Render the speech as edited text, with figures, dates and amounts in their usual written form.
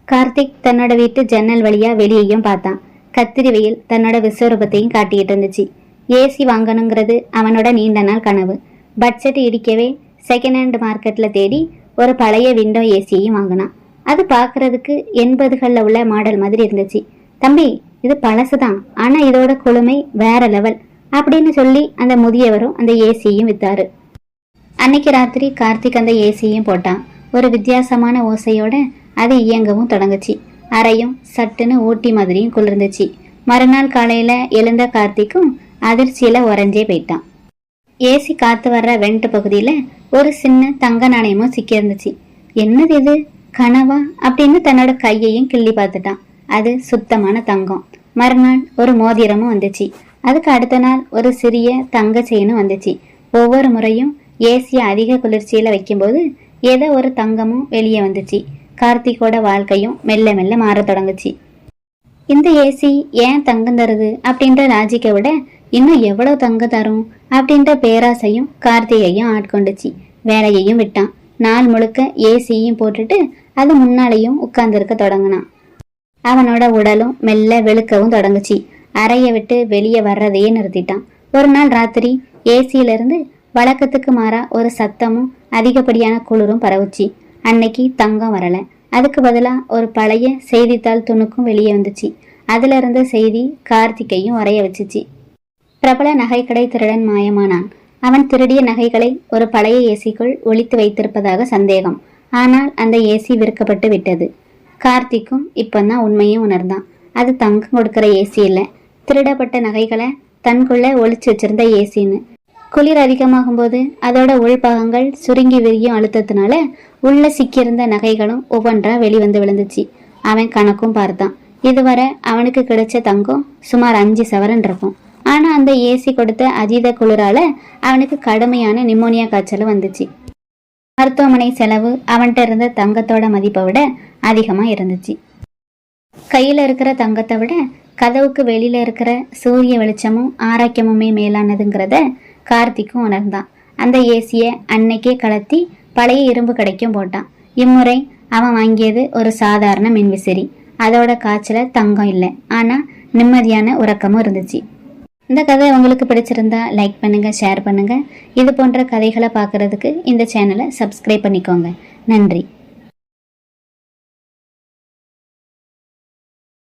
கார்த்திக் தன்னோட வீட்டு ஜன்னல் வழியா வெளியையும் பார்த்தான். கத்திரி வெயில் தன்னோட விஸ்வரூபத்தையும் காட்டிக்கிட்டு இருந்துச்சு. ஏசி வாங்கணுங்கிறது அவனோட நீண்ட நாள் கனவு. பட்ஜெட் இடிக்கவே செகண்ட் ஹேண்ட் மார்க்கெட்ல தேடி ஒரு பழைய விண்டோ ஏசியையும் வாங்கினான். அது பார்க்கறதுக்கு 80களில் உள்ள மாடல் மாதிரி இருந்துச்சு. தம்பி, இது பழசுதான், ஆனா இதோட குளுமை வேற லெவல் அப்படின்னு சொல்லி அந்த முதியவரும் அந்த ஏசியையும் வித்தாரு. அன்னைக்கு ராத்திரி கார்த்திக் அந்த ஏசியையும் போட்டான். ஒரு வித்தியாசமான ஓசையோட அது இயங்கவும் தொடங்குச்சு. அறையும் சட்டுன்னு ஊட்டி மாதிரியும் குளிர்ந்துச்சு. மறுநாள் காலையில எழுந்த கார்த்திக்கும் அதிர்ச்சியில உறைஞ்சே போயிட்டான். ஏசி காத்து வர்ற வெண்ட் பகுதியில ஒரு சின்ன தங்க நாணயமும் சிக்கி இருந்துச்சு. என்னது இது, கனவா அப்படின்னு தன்னோட கையையும் கிள்ளி பார்த்துட்டான். அது சுத்தமான தங்கம். மறுநாள் ஒரு மோதிரமும் வந்துச்சு. அதுக்கு அடுத்த நாள் ஒரு சிறிய தங்க செயினும் வந்துச்சு. ஒவ்வொரு முறையும் ஏசியை அதிக குளிர்ச்சியில வைக்கும்போது ஏதோ ஒரு தங்கமும் வெளியே வந்துச்சு. கார்த்திகோட வாழ்க்கையும் மெல்ல மெல்ல மாற தொடங்குச்சு. இந்த ஏசி ஏன் தங்கம் தருது அப்படின்ற லாஜிக்கை விட இன்னும் எவ்வளவு தங்கம் தரும் அப்படின்ற பேராசையும் கார்த்திகையும் ஆட்கொண்டுச்சு. வேலையையும் விட்டான். நாள் முழுக்க ஏசியையும் போட்டுட்டு அது முன்னாலேயும் உட்கார்ந்துருக்க தொடங்கினான். அவனோட உடலும் மெல்ல வெளுக்கவும் தொடங்குச்சு. அறையை விட்டு வெளியே வர்றதையே நிறுத்திட்டான். ஒரு நாள் ராத்திரி ஏசியிலிருந்து வழக்கத்துக்கு மாறா ஒரு சத்தமும் அதிகப்படியான குளிரும் பரவுச்சு. அன்னைக்கு தங்கம் வரல. அதுக்கு பதிலாக ஒரு பழைய செய்தித்தாள் துணுக்கும் வெளியே வந்துச்சு. அதுல இருந்த செய்தி கார்த்திகையும் வரைய வச்சுச்சு. பிரபல நகைக்கடை திருடன் மாயமானான். அவன் திருடிய நகைகளை ஒரு பழைய ஏசிக்குள் ஒளித்து வைத்திருப்பதாக சந்தேகம். ஆனால் அந்த ஏசி விற்கப்பட்டு விட்டது. கார்த்திக்கும் இப்பந்தான் உண்மையும் உணர்ந்தான். அது தங்கம் கொடுக்கிற ஏசி இல்லை, திருடப்பட்ட நகைகளை தன்குள்ள ஒளிச்சு வச்சிருந்த ஏசின்னு. குளிர் அதிகமாகும் போது அதோட உள்பாகங்கள் சுருங்கி விரியும் அழுத்தத்தினால உள்ள சிக்கியிருந்த நகைகளும் ஒவ்வொன்றா வெளிவந்து விழுந்துச்சு. அவன் கணக்கும் பார்த்தான். இதுவரை அவனுக்கு கிடைச்ச தங்கம் சுமார் 5 சவரன் இருக்கும். ஆனா அந்த ஏசி கொடுத்த அதீத குளிரால அவனுக்கு கடுமையான நிமோனியா காய்ச்சல் வந்துச்சு. மருத்துவமனை செலவு அவன்கிட்ட இருந்த தங்கத்தோட மதிப்பை விட அதிகமா இருந்துச்சு. கையில இருக்கிற தங்கத்தை விட கதவுக்கு வெளியில இருக்கிற சூரிய வெளிச்சமும் ஆரோக்கியமுமே மேலானதுங்கிறத கார்த்திக்கும் உணர்ந்தான். அந்த ஏசியை அன்னைக்கே கலத்தி பழைய இரும்பு கடைக்கும் போட்டான். இம்முறை அவன் வாங்கியது ஒரு சாதாரண மின்விசிறி. அதோட காய்ச்சல தங்கம் இல்லை, ஆனா நிம்மதியான உறக்கமும் இருந்துச்சு. இந்த கதை உங்களுக்கு பிடிச்சிருந்தா லைக் பண்ணுங்க, ஷேர் பண்ணுங்க. இது போன்ற கதைகளை பார்க்கறதுக்கு இந்த சேனலை சப்ஸ்கிரைப் பண்ணிக்கோங்க. நன்றி.